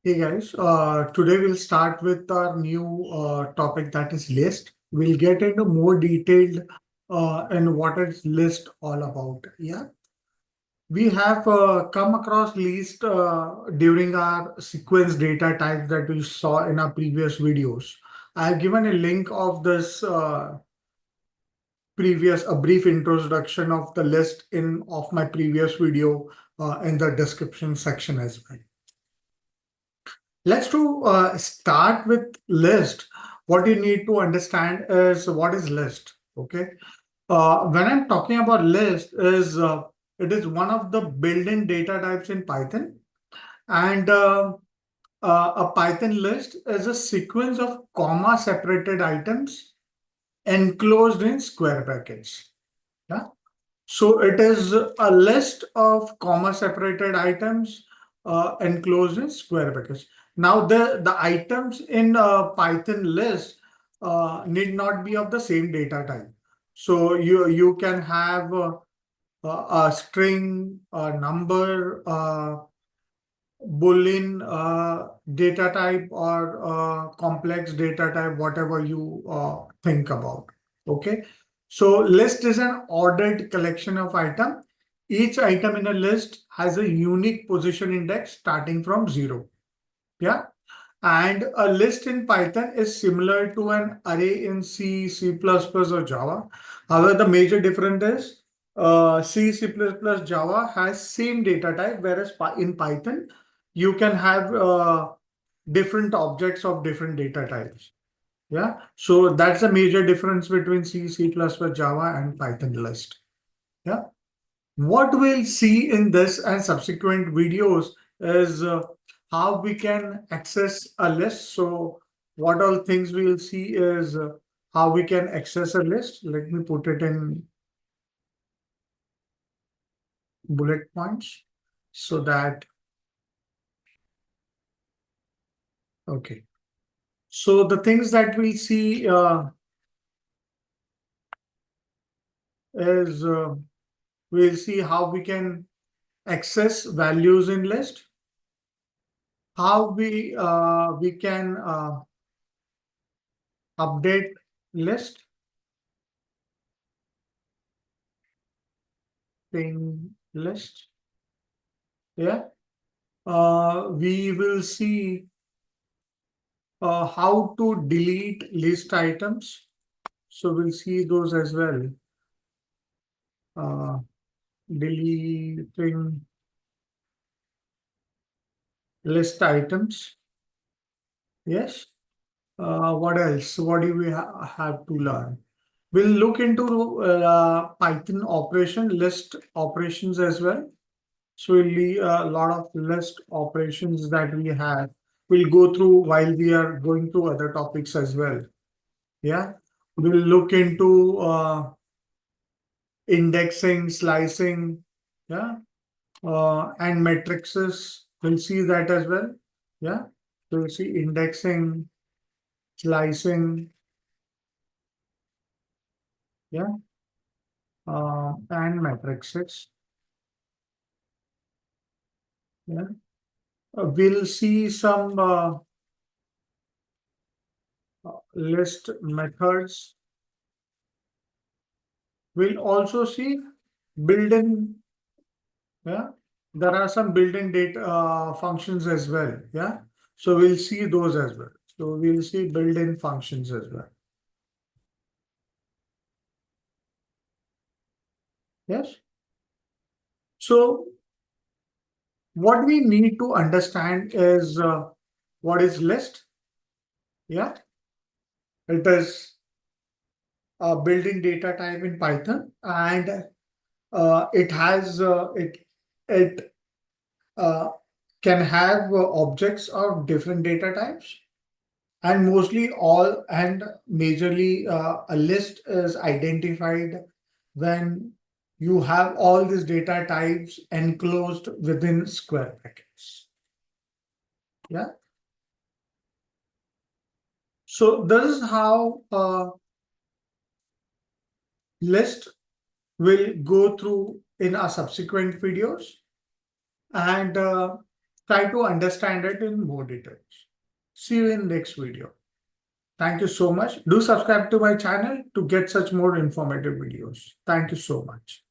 Hey guys, today we'll start with our new topic, that is list. We'll get into more detailed and what is list all about. Yeah, we have come across list during our sequence data types that we saw in our previous videos. I have given a link of this a brief introduction of the list in of my previous video in the description section as well. Let's start with list. What you need to understand is what is list. Okay. When I'm talking about list, it is one of the built-in data types in Python, and a Python list is a sequence of comma separated items enclosed in square brackets. Yeah. So it is a list of comma separated items enclosed in square brackets. Now the items in a Python list need not be of the same data type. So you can have a string, a number, Boolean data type, or complex data type, whatever you think about. Okay. So list is an ordered collection of item. Each item in a list has a unique position index starting from 0. Yeah. And a list in Python is similar to an array in C, C++, or Java. However, the major difference is C, C++, Java has same data type, whereas in Python, you can have different objects of different data types. Yeah. So that's a major difference between C, C++, Java, and Python list. Yeah. What we'll see in this and subsequent videos is how we can access a list. So what all things we'll see is how we can access a list. Let me put it in bullet points so that, okay. So the things that we'll see is we'll see how we can access values in list, how we can update list, thing list. Yeah. We will see how to delete list items. So we'll see those as well. Uh, Deleting list items. Yes. What else? What do we have to learn? We'll look into Python operation, list operations as well. So we'll a lot of list operations that we have. We'll go through while we are going through other topics as well. Yeah. We'll look into indexing, slicing, yeah, and matrices. We'll see that as well. Yeah. So we'll see indexing, slicing, yeah, and matrices. Yeah. We'll see some list methods. We'll also see built-in, yeah. There are some built-in data functions as well. Yeah. So we'll see those as well. So we'll see built-in functions as well. Yes. So what we need to understand is what is list. Yeah. It is a built-in data type in Python, and it has it uh, can have objects of different data types, and mostly all and majorly a list is identified when you have all these data types enclosed within square brackets. Yeah. So this is how list will go through in our subsequent videos. And try to understand it in more details. See you in next video. Thank you so much. Do subscribe to my channel to get such more informative videos. Thank you so much.